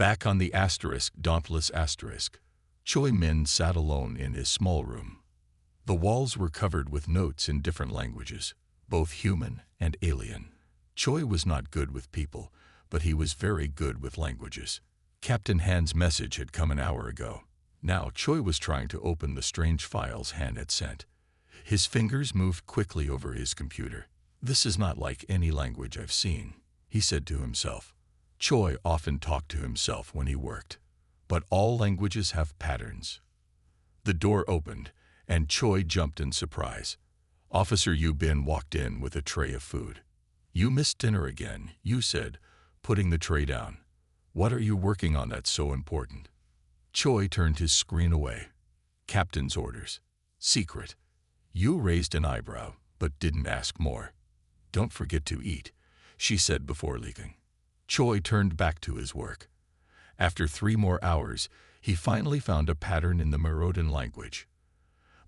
Back on the dauntless asterisk, Choi Min sat alone in his small room. The walls were covered with notes in different languages, both human and alien. Choi was not good with people, but he was very good with languages. Captain Han's message had come an hour ago. Now Choi was trying to open the strange files Han had sent. His fingers moved quickly over his computer. "This is not like any language I've seen," he said to himself. Choi often talked to himself when he worked. But all languages have patterns. The door opened, and Choi jumped in surprise. Officer Yu Bin walked in with a tray of food. "You missed dinner again," Yu said, putting the tray down. "What are you working on that's so important?" Choi turned his screen away. "Captain's orders. Secret." Yu raised an eyebrow, but didn't ask more. "Don't forget to eat," she said before leaving. Choi turned back to his work. After 3 more hours, he finally found a pattern in the Merodan language.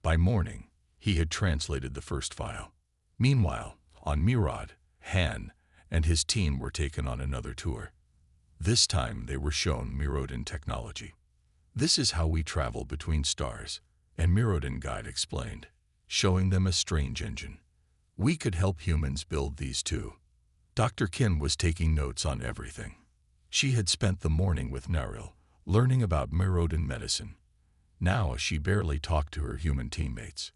By morning, he had translated the first file. Meanwhile, on Mirod, Han and his team were taken on another tour. This time they were shown Merodan technology. "This is how we travel between stars," a Merodan guide explained, showing them a strange engine. "We could help humans build these too." Dr. Kim was taking notes on everything. She had spent the morning with Naril, learning about Merodan medicine. Now she barely talked to her human teammates.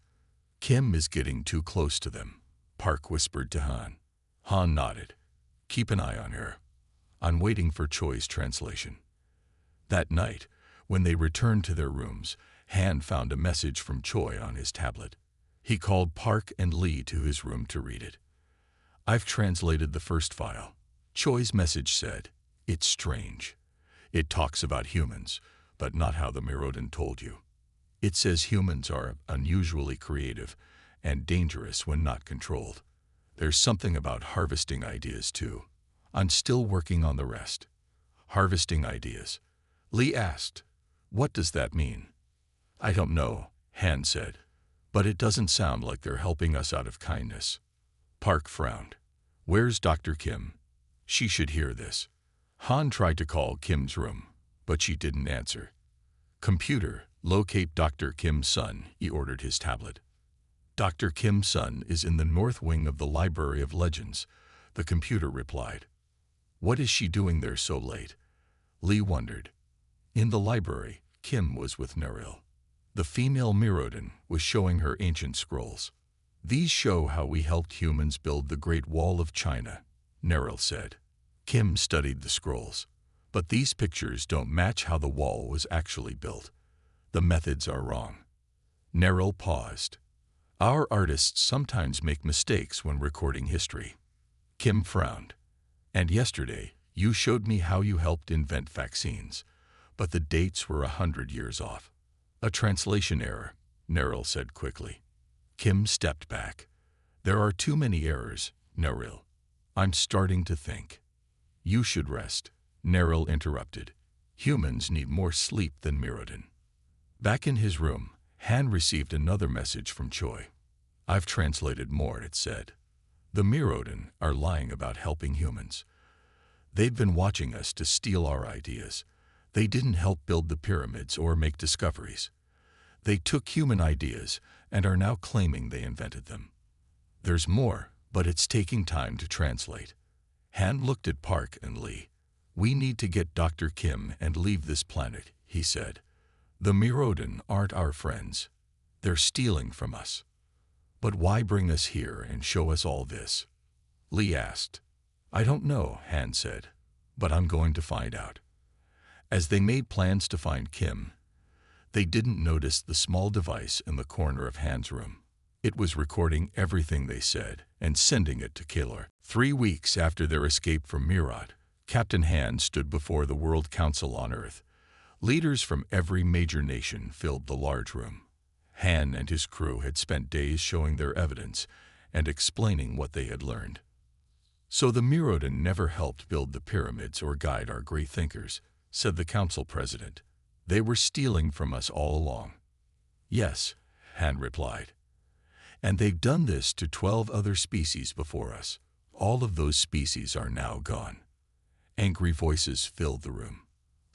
"Kim is getting too close to them," Park whispered to Han. Han nodded. "Keep an eye on her." I'm waiting for Choi's translation. That night, when they returned to their rooms, Han found a message from Choi on his tablet. He called Park and Lee to his room to read it. "I've translated the first file." Choi's message said, "It's strange. It talks about humans, but not how the Merodan told you. It says humans are unusually creative and dangerous when not controlled. There's something about harvesting ideas too. I'm still working on the rest." "Harvesting ideas?" Lee asked. "What does that mean?" "I don't know," Han said, "but it doesn't sound like they're helping us out of kindness." Park frowned. "Where's Dr. Kim? She should hear this." Han tried to call Kim's room, but she didn't answer. "Computer, locate Dr. Kim's son," he ordered his tablet. "Dr. Kim's son is in the north wing of the Library of Legends," the computer replied. "What is she doing there so late?" Lee wondered. In the library, Kim was with Naril. The female Merodan was showing her ancient scrolls. "These show how we helped humans build the Great Wall of China," Naril said. Kim studied the scrolls. "But these pictures don't match how the wall was actually built. The methods are wrong." Naril paused. "Our artists sometimes make mistakes when recording history." Kim frowned. "And yesterday, you showed me how you helped invent vaccines, but the dates were 100 years off." "A translation error," Naril said quickly. Kim stepped back. "There are too many errors, Naril. I'm starting to think." "You should rest," Naril interrupted. "Humans need more sleep than Merodan." Back in his room, Han received another message from Choi. "I've translated more," it said. "The Merodan are lying about helping humans. They've been watching us to steal our ideas. They didn't help build the pyramids or make discoveries. They took human ideas and are now claiming they invented them. There's more, but it's taking time to translate." Han looked at Park and Lee. "We need to get Dr. Kim and leave this planet," he said. "The Merodan aren't our friends. They're stealing from us." "But why bring us here and show us all this?" Lee asked. "I don't know," Han said, "but I'm going to find out." As they made plans to find Kim, they didn't notice the small device in the corner of Han's room. It was recording everything they said and sending it to Kalar. 3 weeks after their escape from Mirod, Captain Han stood before the World Council on Earth. Leaders from every major nation filled the large room. Han and his crew had spent days showing their evidence and explaining what they had learned. "So the Merodan never helped build the pyramids or guide our great thinkers," said the council president. "They were stealing from us all along." "Yes," Han replied. "And they've done this to 12 other species before us. All of those species are now gone." Angry voices filled the room.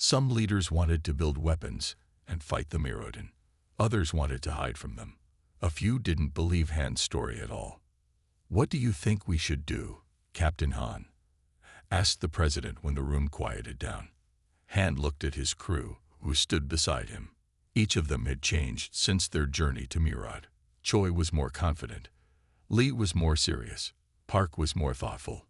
Some leaders wanted to build weapons and fight the Mirrodin. Others wanted to hide from them. A few didn't believe Han's story at all. "What do you think we should do, Captain Han?" asked the president when the room quieted down. Han looked at his crew, who stood beside him. Each of them had changed since their journey to Murad. Choi was more confident. Lee was more serious. Park was more thoughtful.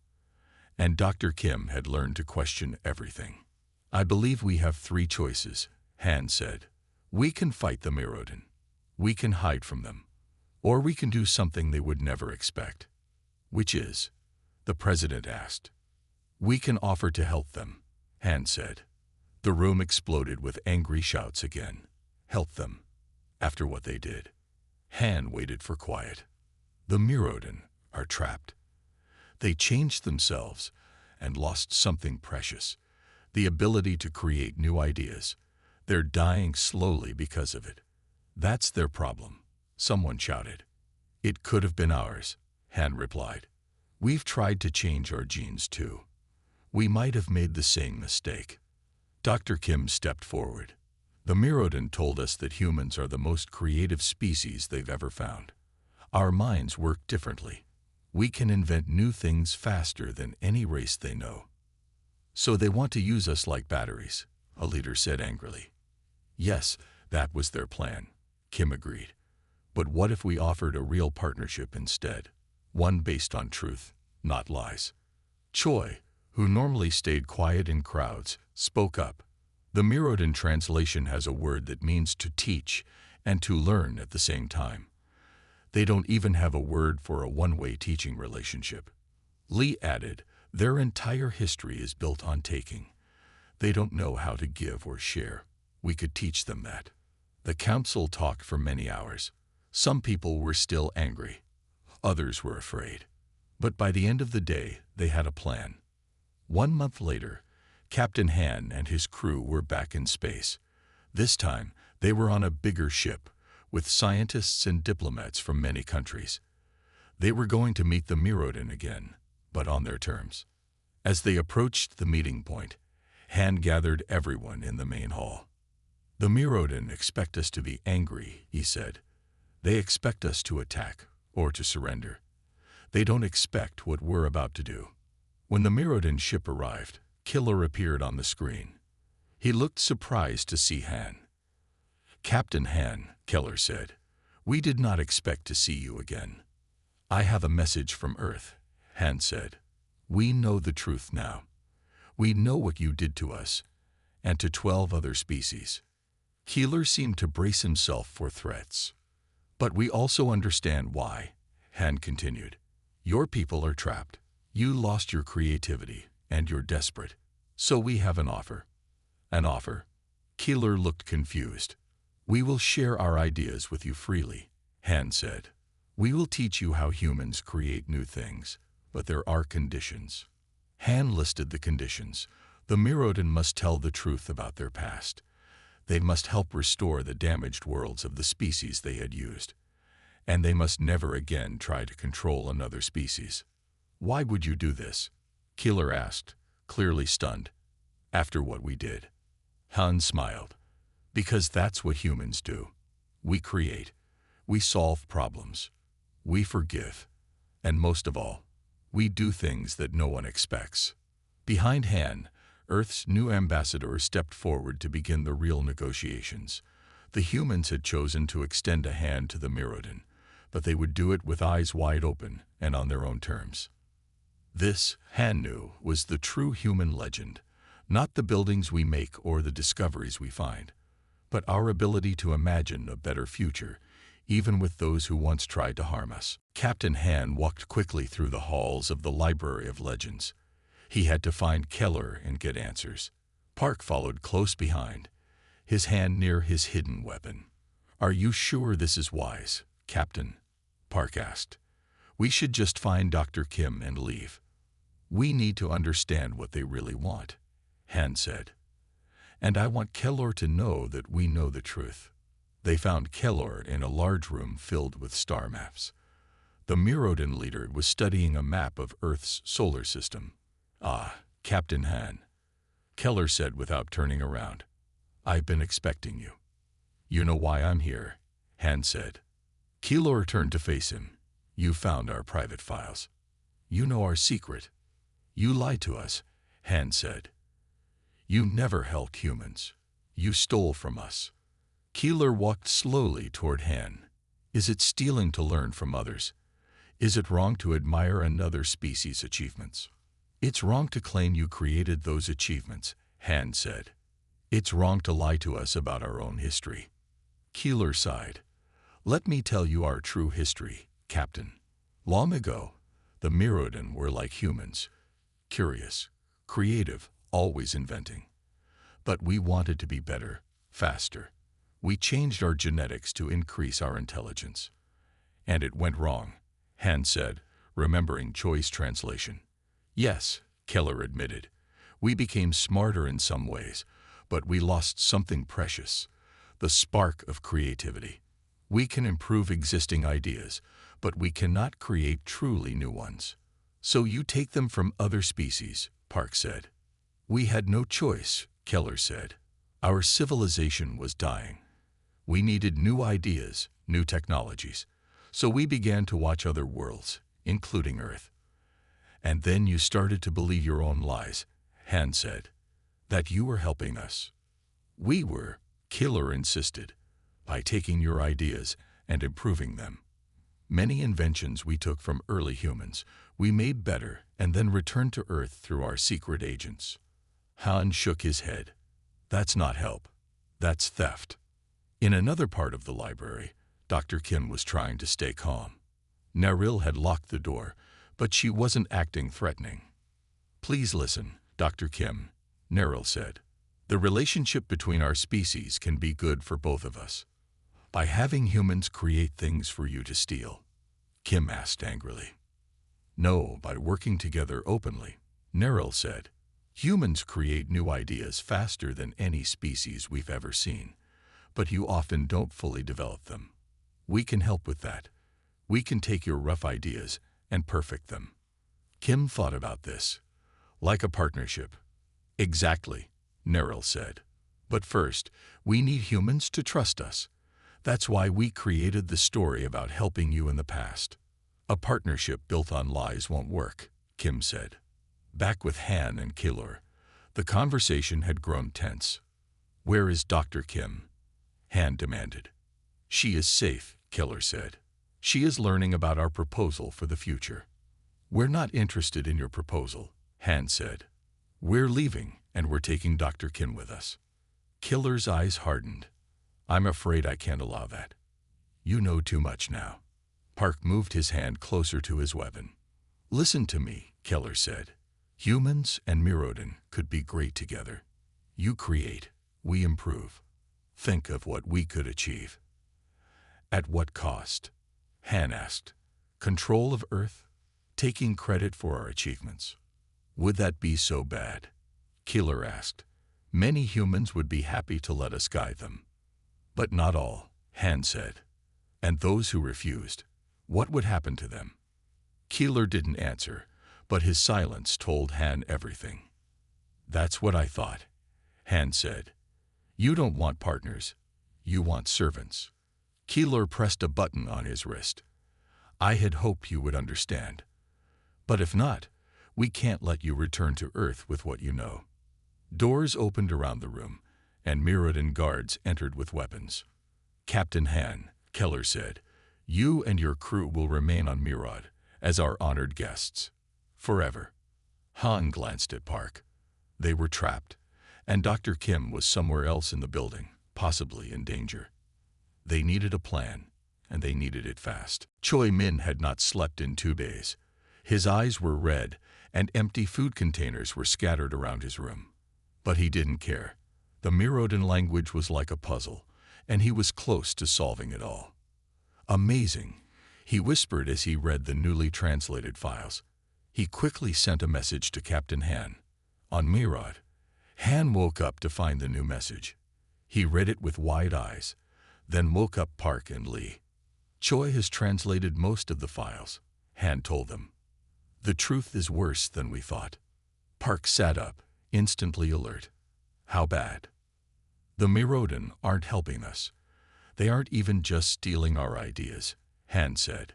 And Dr. Kim had learned to question everything. "I believe we have three choices," Han said. "We can fight the Mirrodin. We can hide from them. Or we can do something they would never expect." "Which is?" the president asked. "We can offer to help them," Han said. The room exploded with angry shouts again. Help them? After what they did? Han waited for quiet. The Mirrodin are trapped. They changed themselves and lost something precious, the ability to create new ideas. They're dying slowly because of it. "That's their problem," someone shouted. "It could have been ours," Han replied. "We've tried to change our genes too. We might have made the same mistake." Dr. Kim stepped forward. "The Mirrodin told us that humans are the most creative species they've ever found. Our minds work differently. We can invent new things faster than any race they know." "So they want to use us like batteries," a leader said angrily. "Yes, that was their plan," Kim agreed. "But what if we offered a real partnership instead? One based on truth, not lies." Choi, who normally stayed quiet in crowds, spoke up. "The Mirrodin translation has a word that means to teach and to learn at the same time. They don't even have a word for a one-way teaching relationship." Lee added, "Their entire history is built on taking. They don't know how to give or share. We could teach them that." The council talked for many hours. Some people were still angry. Others were afraid. But by the end of the day, they had a plan. 1 month later, Captain Han and his crew were back in space. This time, they were on a bigger ship, with scientists and diplomats from many countries. They were going to meet the Mirrodin again, but on their terms. As they approached the meeting point, Han gathered everyone in the main hall. "The Mirrodin expect us to be angry," he said. "They expect us to attack or to surrender. They don't expect what we're about to do." When the Mirrodin ship arrived, Killer appeared on the screen. He looked surprised to see Han. "Captain Han," Keller said, "we did not expect to see you again." "I have a message from Earth," Han said. "We know the truth now. We know what you did to us, and to 12 other species." Keeler seemed to brace himself for threats. "But we also understand why," Han continued. "Your people are trapped. You lost your creativity, and you're desperate. So we have an offer." "An offer?" Keeler looked confused. "We will share our ideas with you freely," Han said. "We will teach you how humans create new things, but there are conditions." Han listed the conditions. The Mirrodin must tell the truth about their past. They must help restore the damaged worlds of the species they had used. And they must never again try to control another species. "Why would you do this?" Keeler asked, clearly stunned. "After what we did." Han smiled. "Because that's what humans do. We create. We solve problems. We forgive. And most of all, we do things that no one expects." Behind Han, Earth's new ambassador stepped forward to begin the real negotiations. The humans had chosen to extend a hand to the Mirrodin, but they would do it with eyes wide open and on their own terms. This, Han knew, was the true human legend, not the buildings we make or the discoveries we find, but our ability to imagine a better future, even with those who once tried to harm us. Captain Han walked quickly through the halls of the Library of Legends. He had to find Keller and get answers. Park followed close behind, his hand near his hidden weapon. "Are you sure this is wise, Captain?" Park asked. "We should just find Dr. Kim and leave." "We need to understand what they really want," Han said. "And I want Keller to know that we know the truth." They found Keller in a large room filled with star maps. The Mirrodin leader was studying a map of Earth's solar system. "Ah, Captain Han, Keller said without turning around. I've been expecting you. You know why I'm here, Han said. Keeler turned to face him. You found our private files. You know our secret. You lied to us, Han said. You never helped humans. You stole from us. Keeler walked slowly toward Han. Is it stealing to learn from others? Is it wrong to admire another species' achievements? It's wrong to claim you created those achievements, Han said. It's wrong to lie to us about our own history. Keeler sighed. Let me tell you our true history, Captain. Long ago, the Mirrodin were like humans, curious, creative, always inventing. But we wanted to be better, faster. We changed our genetics to increase our intelligence. And it went wrong, Han said, remembering Choi's translation. Yes, Keller admitted. We became smarter in some ways, but we lost something precious, the spark of creativity. We can improve existing ideas, but we cannot create truly new ones. So you take them from other species, Park said. We had no choice, Keller said. Our civilization was dying. We needed new ideas, new technologies. So we began to watch other worlds, including Earth. And then you started to believe your own lies, Han said. That you were helping us. We were, Keller insisted, by taking your ideas and improving them. Many inventions we took from early humans, we made better and then returned to Earth through our secret agents. Han shook his head. That's not help. That's theft. In another part of the library, Dr. Kim was trying to stay calm. Naril had locked the door, but she wasn't acting threatening. Please listen, Dr. Kim, Naril said. The relationship between our species can be good for both of us. By having humans create things for you to steal, Kim asked angrily. No, by working together openly, Naril said. Humans create new ideas faster than any species we've ever seen, but you often don't fully develop them. We can help with that. We can take your rough ideas and perfect them. Kim thought about this. Like a partnership. Exactly, Naril said. But first, we need humans to trust us. That's why we created the story about helping you in the past. A partnership built on lies won't work, Kim said. Back with Han and Keeler, the conversation had grown tense. Where is Dr. Kim? Han demanded. She is safe, Keeler said. She is learning about our proposal for the future. We're not interested in your proposal, Han said. We're leaving, and we're taking Dr. Kim with us. Keeler's eyes hardened. I'm afraid I can't allow that. You know too much now. Park moved his hand closer to his weapon. Listen to me, Keeler said. Humans and Mirrodin could be great together. You create, we improve. Think of what we could achieve. At what cost? Han asked. Control of Earth? Taking credit for our achievements? Would that be so bad? Keeler asked. Many humans would be happy to let us guide them. But not all, Han said. And those who refused, what would happen to them? Keeler didn't answer, but his silence told Han everything. That's what I thought, Han said. You don't want partners. You want servants. Keeler pressed a button on his wrist. I had hoped you would understand. But if not, we can't let you return to Earth with what you know. Doors opened around the room, and Mirrodin guards entered with weapons. Captain Han, Keller said, you and your crew will remain on Mirrod as our honored guests. Forever. Han glanced at Park. They were trapped, and Dr. Kim was somewhere else in the building, possibly in danger. They needed a plan, and they needed it fast. Choi Min had not slept in 2 days. His eyes were red, and empty food containers were scattered around his room. But he didn't care. The Mirrodin language was like a puzzle, and he was close to solving it all. Amazing, he whispered as he read the newly translated files. He quickly sent a message to Captain Han. On Mirrod, Han woke up to find the new message. He read it with wide eyes, then woke up Park and Lee. Choi has translated most of the files, Han told them. The truth is worse than we thought. Park sat up, instantly alert. How bad? The Mirodan aren't helping us. They aren't even just stealing our ideas, Han said.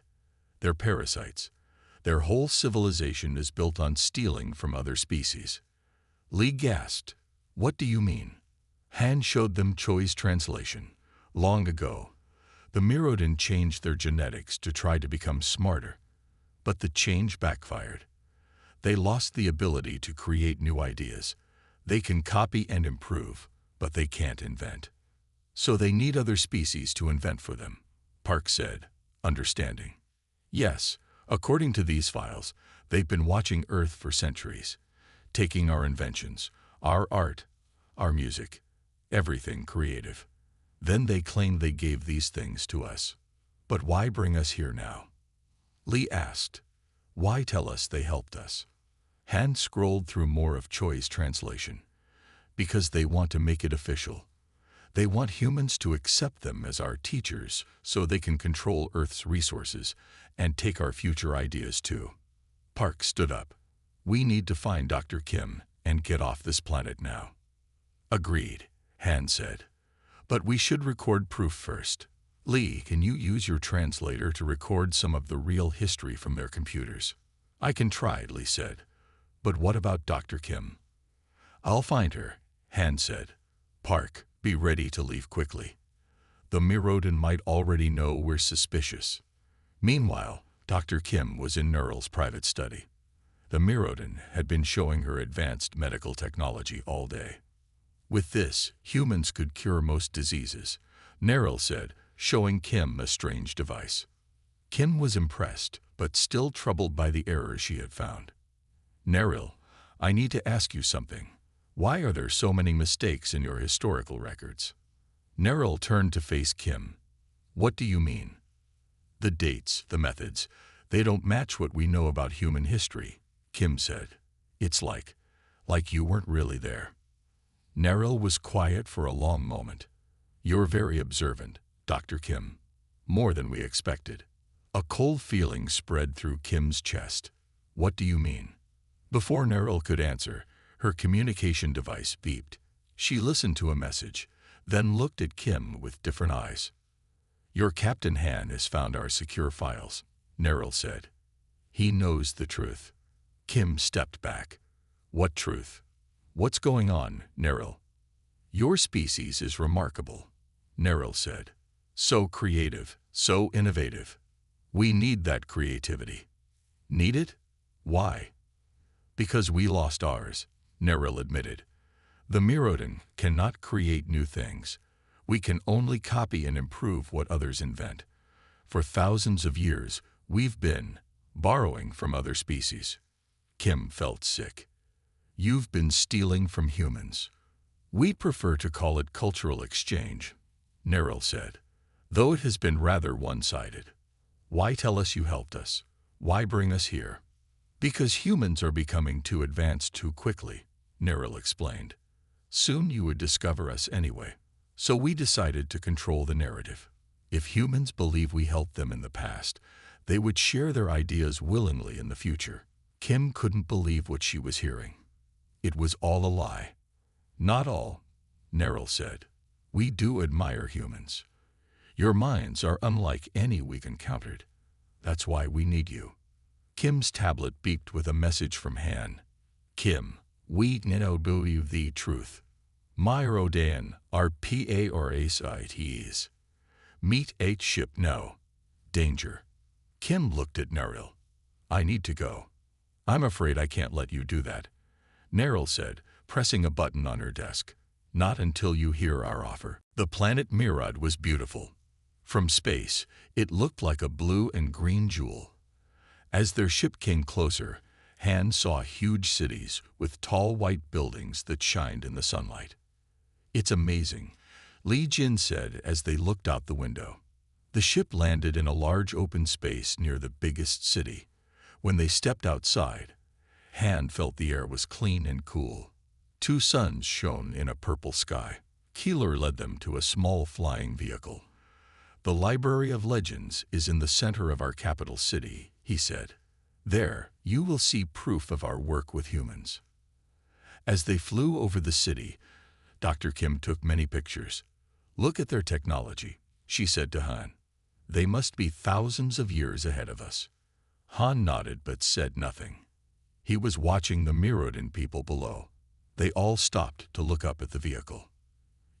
They're parasites. Their whole civilization is built on stealing from other species. Lee gasped. What do you mean? Han showed them Choi's translation. Long ago, the Mirodan changed their genetics to try to become smarter. But the change backfired. They lost the ability to create new ideas. They can copy and improve, but they can't invent. So they need other species to invent for them, Park said, understanding. Yes, according to these files, they've been watching Earth for centuries, taking our inventions, our art, our music, everything creative. Then they claim they gave these things to us. But why bring us here now? Lee asked. Why tell us they helped us? Han scrolled through more of Choi's translation. Because they want to make it official. They want humans to accept them as our teachers so they can control Earth's resources and take our future ideas too. Park stood up. We need to find Dr. Kim and get off this planet now. Agreed, Han said. But we should record proof first. Lee, can you use your translator to record some of the real history from their computers? I can try, Lee said. But what about Dr. Kim? I'll find her, Han said. Park, be ready to leave quickly. The Mirodan might already know we're suspicious. Meanwhile, Dr. Kim was in Neryl's private study. The Mirodan had been showing her advanced medical technology all day. With this, humans could cure most diseases, Neryl said, showing Kim a strange device. Kim was impressed, but still troubled by the errors she had found. Neryl, I need to ask you something. Why are there so many mistakes in your historical records? Neryl turned to face Kim. What do you mean? The dates, the methods, they don't match what we know about human history, Kim said. It's like you weren't really there. Neryl was quiet for a long moment. You're very observant, Dr. Kim. More than we expected. A cold feeling spread through Kim's chest. What do you mean? Before Neryl could answer, her communication device beeped. She listened to a message, then looked at Kim with different eyes. Your Captain Han has found our secure files, Neryl said. He knows the truth. Kim stepped back. What truth? What's going on, Neryl? Your species is remarkable, Neryl said. So creative, so innovative. We need that creativity. Need it? Why? Because we lost ours, Neryl admitted. The Mirodan cannot create new things. We can only copy and improve what others invent. For thousands of years, we've been borrowing from other species. Kim felt sick. You've been stealing from humans. We'd prefer to call it cultural exchange, Neryl said, though it has been rather one-sided. Why tell us you helped us? Why bring us here? Because humans are becoming too advanced too quickly, Neryl explained. Soon you would discover us anyway. So we decided to control the narrative. If humans believe we helped them in the past, they would share their ideas willingly in the future. Kim couldn't believe what she was hearing. It was all a lie. Not all, Neryl said. We do admire humans. Your minds are unlike any we've encountered. That's why we need you. Kim's tablet beeped with a message from Han. Kim, we know the truth. Mirodan are parasites. Meet H ship no. Danger. Kim looked at Neryl. I need to go. I'm afraid I can't let you do that, Neryl said, pressing a button on her desk. Not until you hear our offer. The planet Mirad was beautiful. From space, it looked like a blue and green jewel. As their ship came closer, Han saw huge cities with tall white buildings that shined in the sunlight. It's amazing, Li Jin said as they looked out the window. The ship landed in a large open space near the biggest city. When they stepped outside, Han felt the air was clean and cool. Two suns shone in a purple sky. Keeler led them to a small flying vehicle. The Library of Legends is in the center of our capital city, he said. There, you will see proof of our work with humans. As they flew over the city, Dr. Kim took many pictures. "Look at their technology," she said to Han. "They must be thousands of years ahead of us." Han nodded but said nothing. He was watching the Mirodin people below. They all stopped to look up at the vehicle.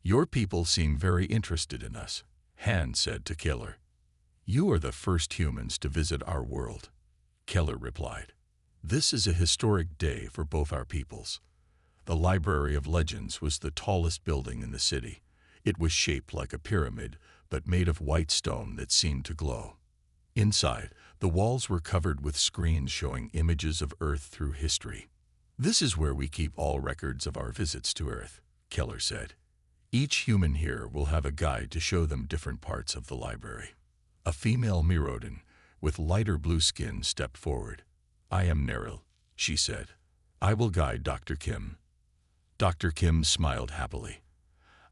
"Your people seem very interested in us," Han said to Keller. "You are the first humans to visit our world," Keller replied. "This is a historic day for both our peoples." The Library of Legends was the tallest building in the city. It was shaped like a pyramid, but made of white stone that seemed to glow. Inside, the walls were covered with screens showing images of Earth through history. "This is where we keep all records of our visits to Earth," Keller said. "Each human here will have a guide to show them different parts of the library." A female Mirodin, with lighter blue skin, stepped forward. "I am Neril," she said. "I will guide Dr. Kim." Dr. Kim smiled happily.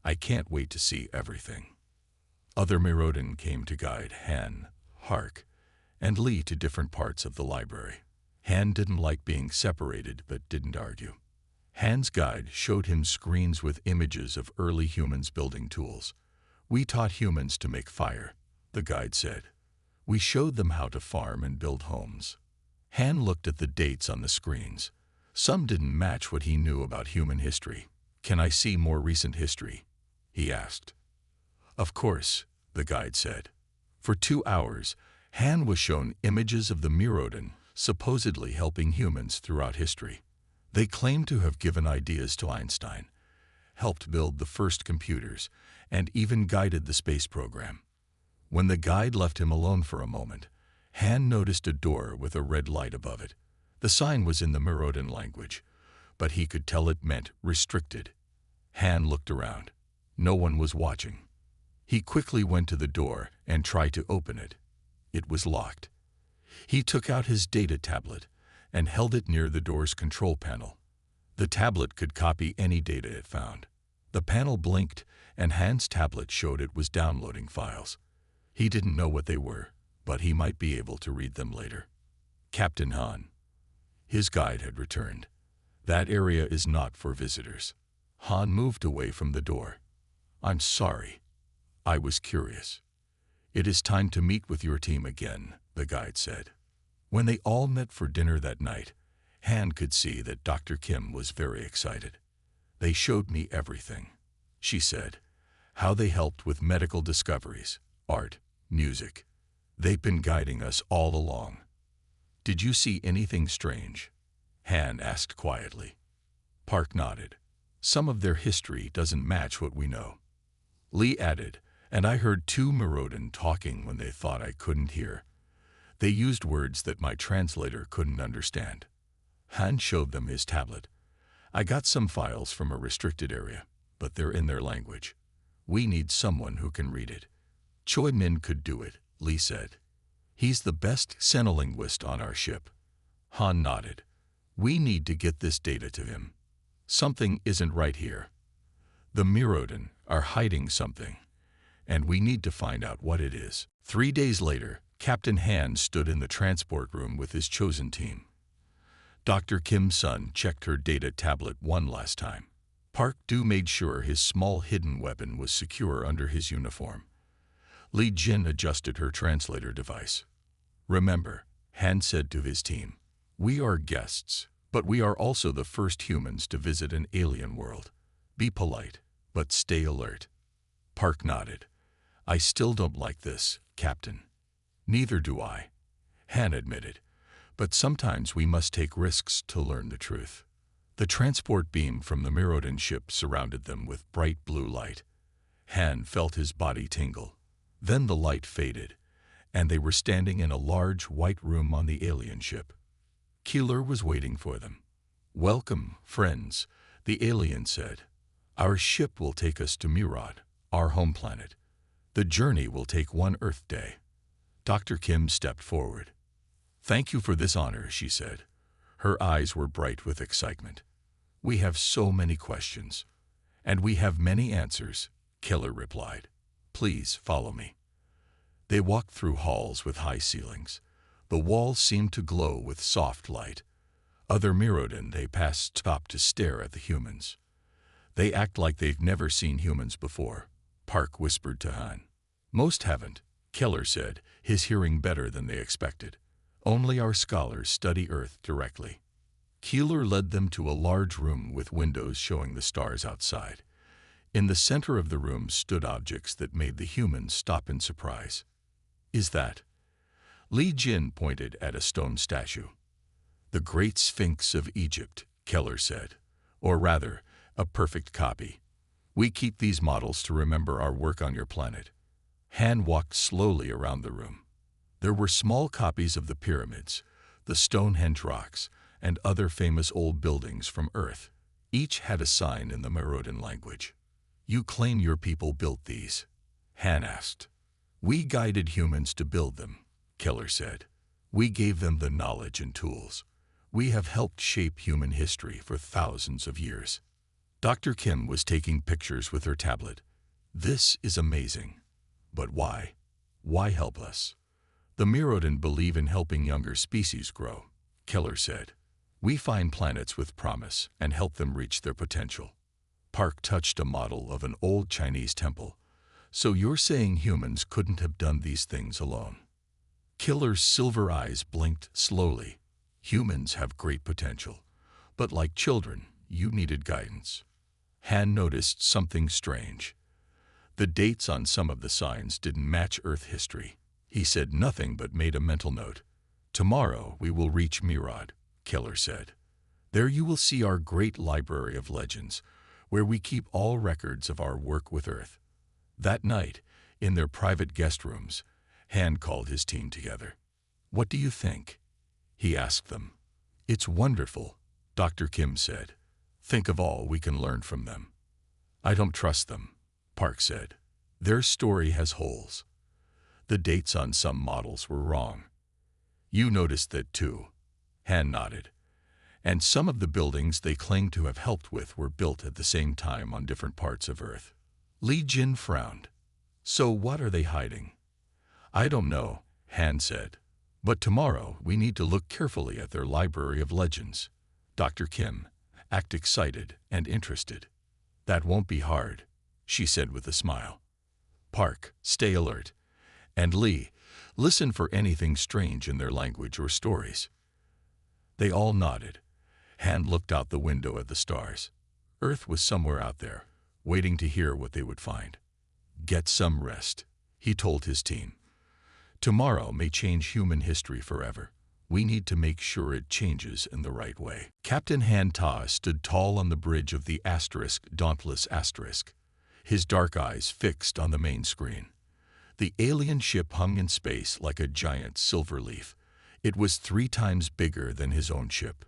"I can't wait to see everything." Other Mirodin came to guide Han, Hark, and Lee to different parts of the library. Han didn't like being separated but didn't argue. Han's guide showed him screens with images of early humans building tools. "We taught humans to make fire," the guide said. "We showed them how to farm and build homes." Han looked at the dates on the screens. Some didn't match what he knew about human history. "Can I see more recent history?" he asked. "Of course," the guide said. For 2 hours, Han was shown images of the Mirodin supposedly helping humans throughout history. They claimed to have given ideas to Einstein, helped build the first computers, and even guided the space program. When the guide left him alone for a moment, Han noticed a door with a red light above it. The sign was in the Mirodin language, but he could tell it meant restricted. Han looked around. No one was watching. He quickly went to the door and tried to open it. It was locked. He took out his data tablet and held it near the door's control panel. The tablet could copy any data it found. The panel blinked, and Han's tablet showed it was downloading files. He didn't know what they were, but he might be able to read them later. "Captain Han." His guide had returned. "That area is not for visitors." Han moved away from the door. "I'm sorry. I was curious." "It is time to meet with your team again," the guide said. When they all met for dinner that night, Han could see that Dr. Kim was very excited. "They showed me everything," she said. "How they helped with medical discoveries, art, music. They've been guiding us all along." "Did you see anything strange?" Han asked quietly. Park nodded. "Some of their history doesn't match what we know." Lee added, "And I heard 2 Mirodin talking when they thought I couldn't hear. They used words that my translator couldn't understand." Han showed them his tablet. "I got some files from a restricted area, but they're in their language. We need someone who can read it." "Choi Min could do it," Lee said. "He's the best Senolinguist on our ship." Han nodded. "We need to get this data to him. Something isn't right here. The Mirodin are hiding something, and we need to find out what it is." 3 days later, Captain Han stood in the transport room with his chosen team. Dr. Kim's son checked her data tablet one last time. Park Do made sure his small hidden weapon was secure under his uniform. Li Jin adjusted her translator device. "Remember," Han said to his team, "we are guests, but we are also the first humans to visit an alien world. Be polite, but stay alert." Park nodded. "I still don't like this, Captain." "Neither do I," Han admitted. "But sometimes we must take risks to learn the truth." The transport beam from the Mirodin ship surrounded them with bright blue light. Han felt his body tingle. Then the light faded, and they were standing in a large white room on the alien ship. Keeler was waiting for them. "Welcome, friends," the alien said. "Our ship will take us to Murad, our home planet. The journey will take 1 Earth day." Dr. Kim stepped forward. "Thank you for this honor," she said. Her eyes were bright with excitement. "We have so many questions." "And we have many answers," Keller replied. "Please follow me." They walked through halls with high ceilings. The walls seemed to glow with soft light. Other Mirodin they passed stopped to stare at the humans. They act like they've never seen humans before, Park whispered to Han. Most haven't, Keller said, his hearing better than they expected. Only our scholars study Earth directly. Keeler led them to a large room with windows showing the stars outside. In the center of the room stood objects that made the humans stop in surprise. Is that? Li Jin pointed at a stone statue. The Great Sphinx of Egypt, Keller said. Or rather, a perfect copy. We keep these models to remember our work on your planet. Han walked slowly around the room. There were small copies of the pyramids, the Stonehenge rocks, and other famous old buildings from Earth. Each had a sign in the Mirodin language. You claim your people built these? Han asked. We guided humans to build them, Keller said. We gave them the knowledge and tools. We have helped shape human history for thousands of years. Dr. Kim was taking pictures with her tablet. This is amazing. But why? Why help us? The Mirodin believe in helping younger species grow, Keller said. We find planets with promise and help them reach their potential. Park touched a model of an old Chinese temple. So you're saying humans couldn't have done these things alone? Keller's silver eyes blinked slowly. Humans have great potential, but like children, you needed guidance. Han noticed something strange. The dates on some of the signs didn't match Earth history. He said nothing but made a mental note. Tomorrow we will reach Mirad, Keller said. There you will see our great library of legends, where we keep all records of our work with Earth. That night, in their private guest rooms, Han called his team together. What do you think? He asked them. It's wonderful, Dr. Kim said. Think of all we can learn from them. I don't trust them, Park said. Their story has holes. The dates on some models were wrong. You noticed that too. Han nodded. And some of the buildings they claimed to have helped with were built at the same time on different parts of Earth. Li Jin frowned. So what are they hiding? I don't know, Han said. But tomorrow we need to look carefully at their library of legends. Dr. Kim, act excited and interested. That won't be hard, she said with a smile. Park, stay alert. And Lee, listen for anything strange in their language or stories. They all nodded. Han looked out the window at the stars. Earth was somewhere out there, waiting to hear what they would find. Get some rest, he told his team. Tomorrow may change human history forever. We need to make sure it changes in the right way. Captain Han Ta stood tall on the bridge of the Dauntless Asterisk, his dark eyes fixed on the main screen. The alien ship hung in space like a giant silver leaf. It was 3 times bigger than his own ship.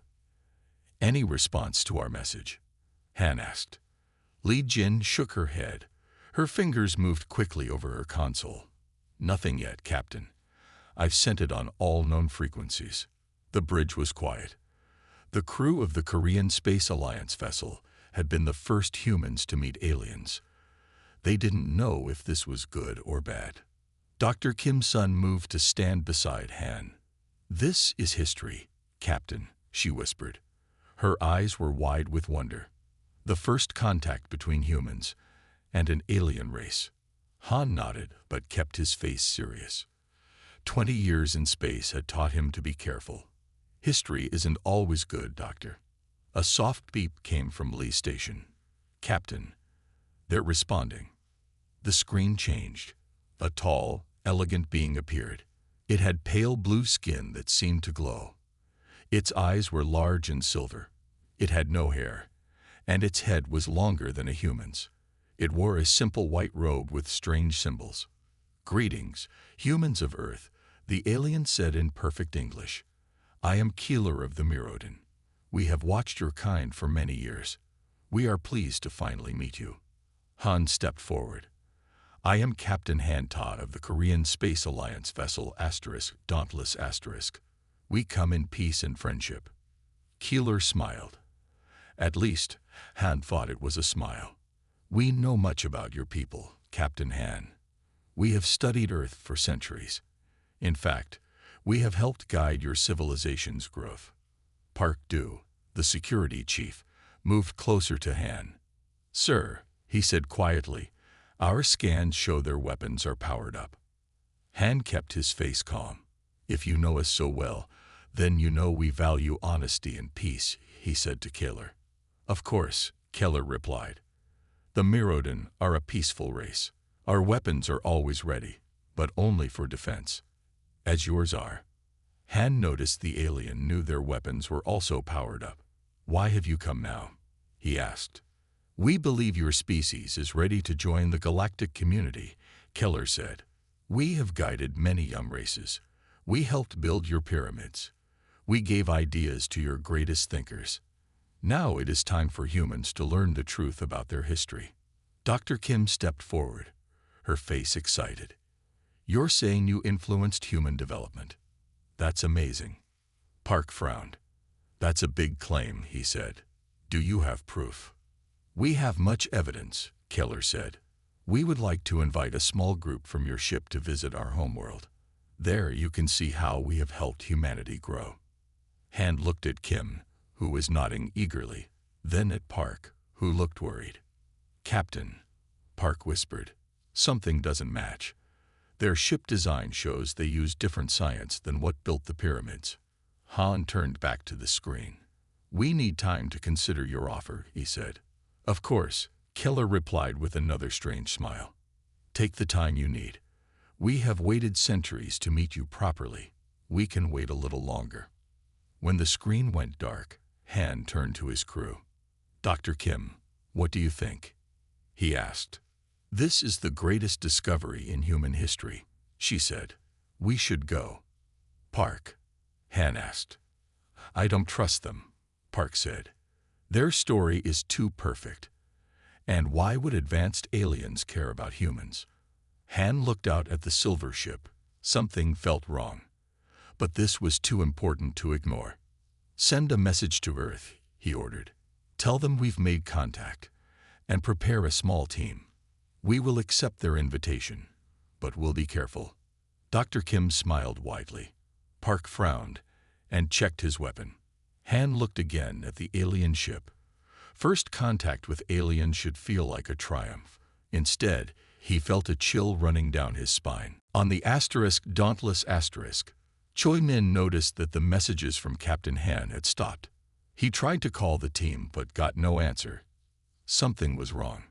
Any response to our message? Han asked. Li Jin shook her head. Her fingers moved quickly over her console. Nothing yet, Captain. I've sent it on all known frequencies. The bridge was quiet. The crew of the Korean Space Alliance vessel had been the first humans to meet aliens. They didn't know if this was good or bad. Dr. Kim Sun moved to stand beside Han. This is history, Captain, she whispered. Her eyes were wide with wonder. The first contact between humans and an alien race. Han nodded, but kept his face serious. 20 years in space had taught him to be careful. History isn't always good, Doctor. A soft beep came from Lee's station. Captain. They're responding. The screen changed. A tall, elegant being appeared. It had pale blue skin that seemed to glow. Its eyes were large and silver. It had no hair, and its head was longer than a human's. It wore a simple white robe with strange symbols. Greetings, humans of Earth, the alien said in perfect English. I am Keeler of the Mirodin. We have watched your kind for many years. We are pleased to finally meet you. Han stepped forward. I am Captain Han Ta of the Korean Space Alliance vessel Dauntless Asterisk. We come in peace and friendship. Keeler smiled. At least, Han thought it was a smile. We know much about your people, Captain Han. We have studied Earth for centuries. In fact, we have helped guide your civilization's growth. Park Do, the security chief, moved closer to Han. "Sir," he said quietly, "our scans show their weapons are powered up." Han kept his face calm. "If you know us so well, then you know we value honesty and peace," he said to Keller. "Of course," Keller replied. "The Mirrodin are a peaceful race. Our weapons are always ready, but only for defense, as yours are." Han noticed the alien knew their weapons were also powered up. "Why have you come now?" he asked. "We believe your species is ready to join the galactic community," Keller said. "We have guided many young races. We helped build your pyramids. We gave ideas to your greatest thinkers. Now it is time for humans to learn the truth about their history." Dr. Kim stepped forward, her face excited. "You're saying you influenced human development? That's amazing." Park frowned. "That's a big claim," he said. "Do you have proof?" "We have much evidence," Keller said. "We would like to invite a small group from your ship to visit our homeworld. There you can see how we have helped humanity grow." Han looked at Kim, who was nodding eagerly, then at Park, who looked worried. "Captain," Park whispered, "something doesn't match. Their ship design shows they use different science than what built the pyramids." Han turned back to the screen. "We need time to consider your offer," he said. "Of course," Keller replied with another strange smile. "Take the time you need. We have waited centuries to meet you properly. We can wait a little longer." When the screen went dark, Han turned to his crew. "Dr. Kim, what do you think?" he asked. "This is the greatest discovery in human history," she said. "We should go." "Park?" Han asked. "I don't trust them," Park said. "Their story is too perfect. And why would advanced aliens care about humans?" Han looked out at the silver ship. Something felt wrong. But this was too important to ignore. "Send a message to Earth," he ordered. "Tell them we've made contact, and prepare a small team. We will accept their invitation, but we'll be careful." Dr. Kim smiled widely. Park frowned and checked his weapon. Han looked again at the alien ship. First contact with aliens should feel like a triumph. Instead, he felt a chill running down his spine. On the Dauntless asterisk, Choi Min noticed that the messages from Captain Han had stopped. He tried to call the team but got no answer. Something was wrong.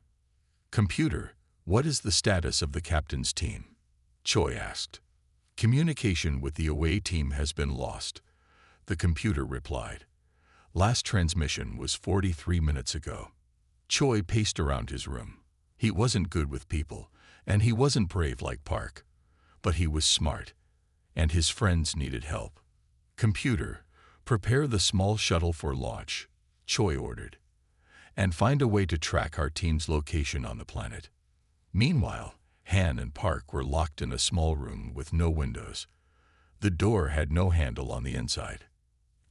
"Computer, what is the status of the captain's team?" Choi asked. "Communication with the away team has been lost," the computer replied. "Last transmission was 43 minutes ago." Choi paced around his room. He wasn't good with people, and he wasn't brave like Park. But he was smart, and his friends needed help. "Computer, prepare the small shuttle for launch," Choi ordered. "And find a way to track our team's location on the planet." Meanwhile, Han and Park were locked in a small room with no windows. The door had no handle on the inside.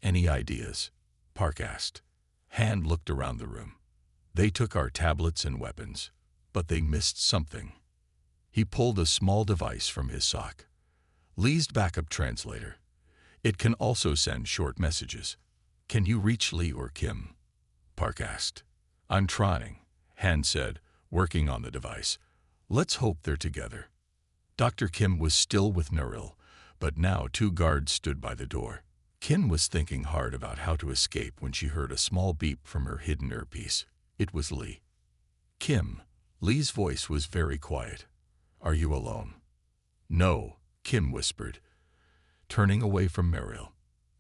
"Any ideas?" Park asked. Han looked around the room. "They took our tablets and weapons, but they missed something." He pulled a small device from his sock. "Lee's backup translator. It can also send short messages." "Can you reach Lee or Kim?" Park asked. "I'm trying," Han said, working on the device. "Let's hope they're together." Dr. Kim was still with Naril, but now 2 guards stood by the door. Kim was thinking hard about how to escape when she heard a small beep from her hidden earpiece. It was Lee. "Kim." Lee's voice was very quiet. "Are you alone?" "No," Kim whispered, turning away from Naril.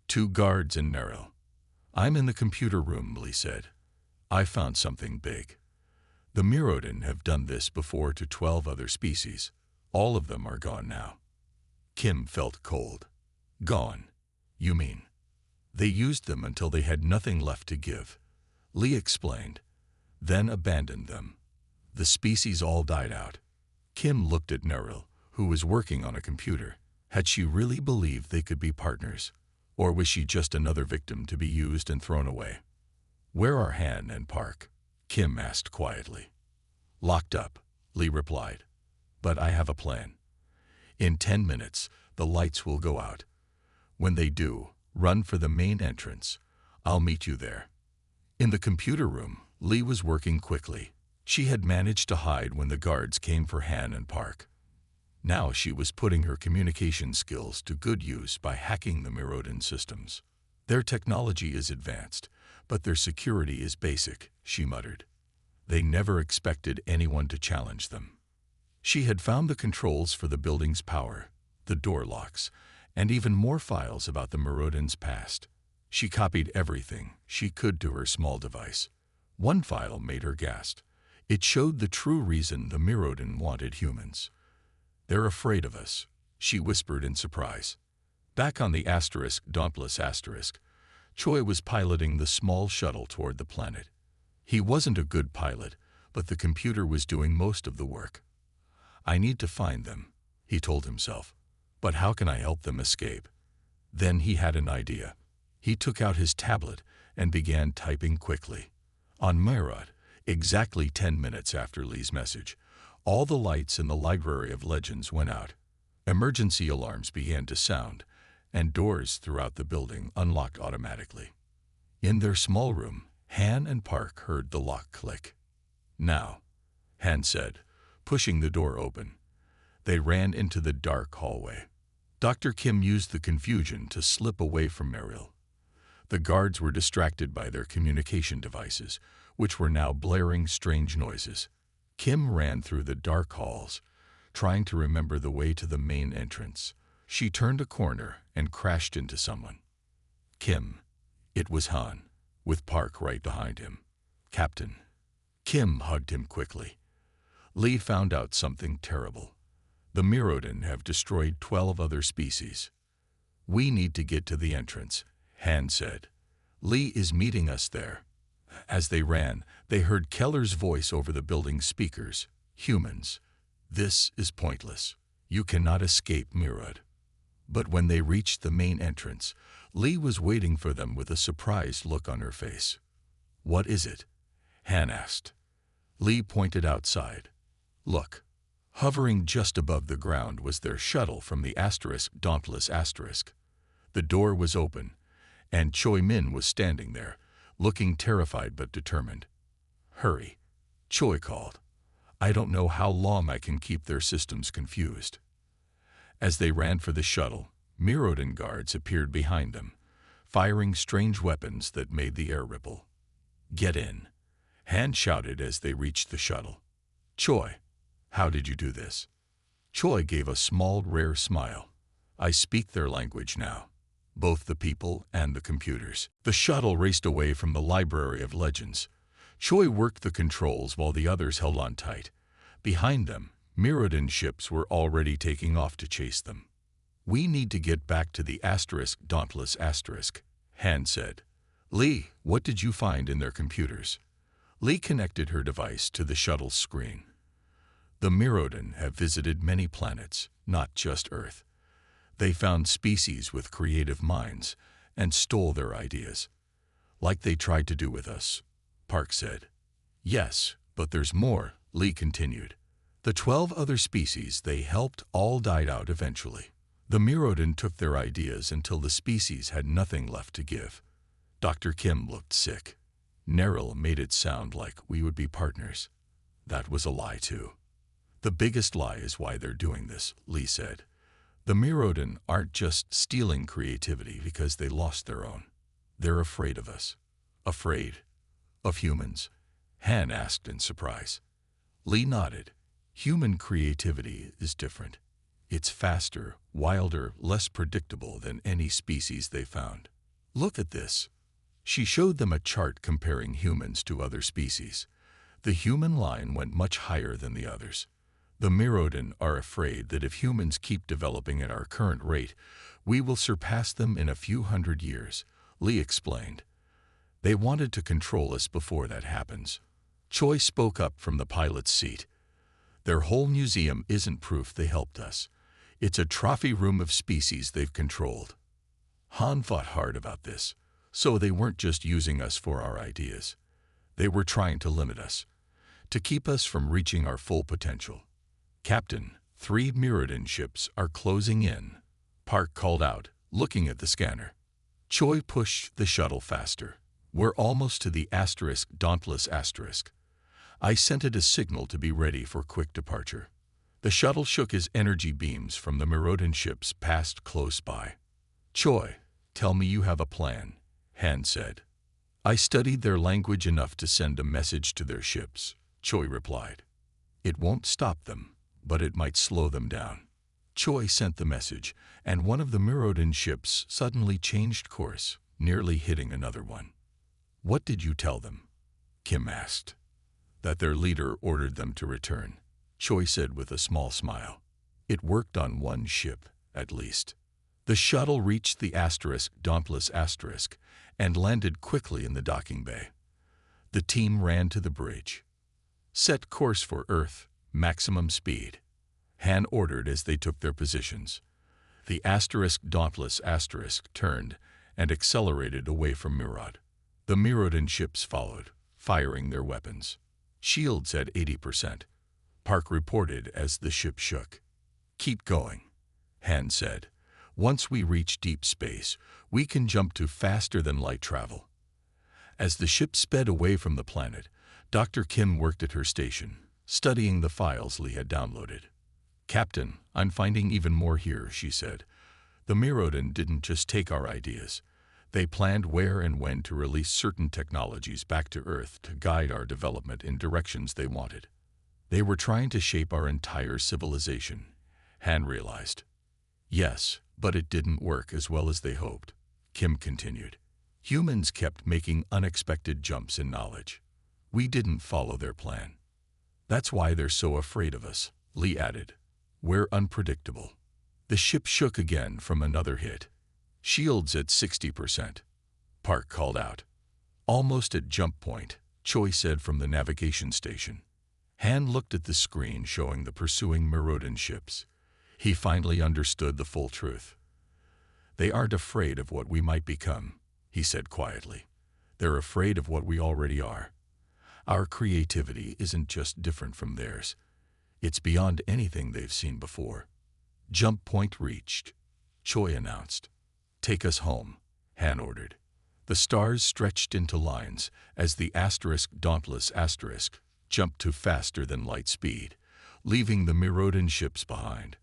2 guards and Naril. "I'm in the computer room," Lee said. "I found something big. The Mirrodin have done this before to 12 other species. All of them are gone now." Kim felt cold. "Gone? You mean?" "They used them until they had nothing left to give," Lee explained, "then abandoned them. The species all died out." Kim looked at Naril, who was working on a computer. Had she really believed they could be partners, or was she just another victim to be used and thrown away? "Where are Han and Park?" Kim asked quietly. "Locked up," Lee replied. "But I have a plan. In 10 minutes, the lights will go out. When they do, run for the main entrance. I'll meet you there." In the computer room, Lee was working quickly. She had managed to hide when the guards came for Han and Park. Now she was putting her communication skills to good use by hacking the Mirodin systems. "Their technology is advanced, but their security is basic," she muttered. They never expected anyone to challenge them. She had found the controls for the building's power, the door locks, and even more files about the Mirodin's past. She copied everything she could to her small device. One file made her gasp. It showed the true reason the Mirodin wanted humans. "They're afraid of us," she whispered in surprise. Back on the Dauntless Asterisk, Choi was piloting the small shuttle toward the planet. He wasn't a good pilot, but the computer was doing most of the work. "I need to find them," he told himself. "But how can I help them escape?" Then he had an idea. He took out his tablet and began typing quickly. On Myrod, exactly 10 minutes after Lee's message, all the lights in the Library of Legends went out. Emergency alarms began to sound, and doors throughout the building unlocked automatically. In their small room, Han and Park heard the lock click. "Now," Han said, pushing the door open. They ran into the dark hallway. Dr. Kim used the confusion to slip away from Meryl. The guards were distracted by their communication devices, which were now blaring strange noises. Kim ran through the dark halls, trying to remember the way to the main entrance. She turned a corner and crashed into someone. "Kim." It was Han, with Park right behind him. "Captain." Kim hugged him quickly. "Lee found out something terrible. The Mirodin have destroyed 12 other species. We need to get to the entrance," Han said. "Lee is meeting us there." As they ran, they heard Keller's voice over the building's speakers. "Humans, this is pointless. You cannot escape Mirod." But when they reached the main entrance, Lee was waiting for them with a surprised look on her face. "What is it?" Han asked. Lee pointed outside. "Look." Hovering just above the ground was their shuttle from the Dauntless Asterisk. The door was open, and Choi Min was standing there, looking terrified but determined. "Hurry," Choi called. "I don't know how long I can keep their systems confused." As they ran for the shuttle, Mirodin guards appeared behind them, firing strange weapons that made the air ripple. "Get in," Han shouted as they reached the shuttle. "Choi, how did you do this?" Choi gave a small, rare smile. "I speak their language now, both the people and the computers." The shuttle raced away from the Library of Legends. Choi worked the controls while the others held on tight. Behind them, Mirodin ships were already taking off to chase them. "We need to get back to the Dauntless Asterisk," Han said. "Lee, what did you find in their computers?" Lee connected her device to the shuttle's screen. "The Mirodin have visited many planets, not just Earth. They found species with creative minds and stole their ideas. Like they tried to do with us," Park said. "Yes, but there's more," Lee continued. "The 12 other species they helped all died out eventually. The Mirodin took their ideas until the species had nothing left to give." Dr. Kim looked sick. "Neril made it sound like we would be partners. That was a lie too." "The biggest lie is why they're doing this," Lee said. "The Mirodin aren't just stealing creativity because they lost their own. They're afraid of us." "Afraid? Of humans?" Han asked in surprise. Lee nodded. "Human creativity is different. It's faster, wilder, less predictable than any species they found. Look at this." She showed them a chart comparing humans to other species. The human line went much higher than the others. "The Mirodin are afraid that if humans keep developing at our current rate, we will surpass them in a few hundred years," Lee explained. "They wanted to control us before that happens." Choi spoke up from the pilot's seat. "Their whole museum isn't proof they helped us. It's a trophy room of species they've controlled." Han fought hard about this, so they weren't just using us for our ideas. They were trying to limit us, to keep us from reaching our full potential. "Captain, 3 Mirodin ships are closing in," Park called out, looking at the scanner. Choi pushed the shuttle faster. We're almost to the Dauntless asterisk. I sent it a signal to be ready for quick departure. The shuttle shook as energy beams from the Mirodan ships passed close by. Choi, tell me you have a plan, Han said. I studied their language enough to send a message to their ships, Choi replied. It won't stop them, but it might slow them down. Choi sent the message, and one of the Mirodan ships suddenly changed course, nearly hitting another one. What did you tell them? Kim asked. That their leader ordered them to return, Choi said with a small smile. It worked on one ship, at least. The shuttle reached the Dauntless asterisk and landed quickly in the docking bay. The team ran to the bridge. Set course for Earth, maximum speed, Han ordered as they took their positions. The Dauntless asterisk turned and accelerated away from Mirod. The Mirodan ships followed, firing their weapons. Shields at 80%. Park reported as the ship shook. Keep going, Han said. Once we reach deep space, we can jump to faster-than-light travel. As the ship sped away from the planet, Dr. Kim worked at her station, studying the files Lee had downloaded. Captain, I'm finding even more here, she said. The Mirodan didn't just take our ideas. They planned where and when to release certain technologies back to Earth to guide our development in directions they wanted. They were trying to shape our entire civilization, Han realized. Yes, but it didn't work as well as they hoped, Kim continued. Humans kept making unexpected jumps in knowledge. We didn't follow their plan. That's why they're so afraid of us, Lee added. We're unpredictable. The ship shook again from another hit. Shields at 60%. Park called out. Almost at jump point, Choi said from the navigation station. Han looked at the screen showing the pursuing Mirodan ships. He finally understood the full truth. They aren't afraid of what we might become, he said quietly. They're afraid of what we already are. Our creativity isn't just different from theirs. It's beyond anything they've seen before. Jump point reached, Choi announced. Take us home, Han ordered. The stars stretched into lines as the Dauntless asterisk jumped to faster-than-light speed, leaving the Mirodan ships behind.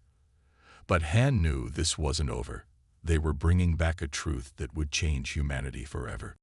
But Han knew this wasn't over. They were bringing back a truth that would change humanity forever.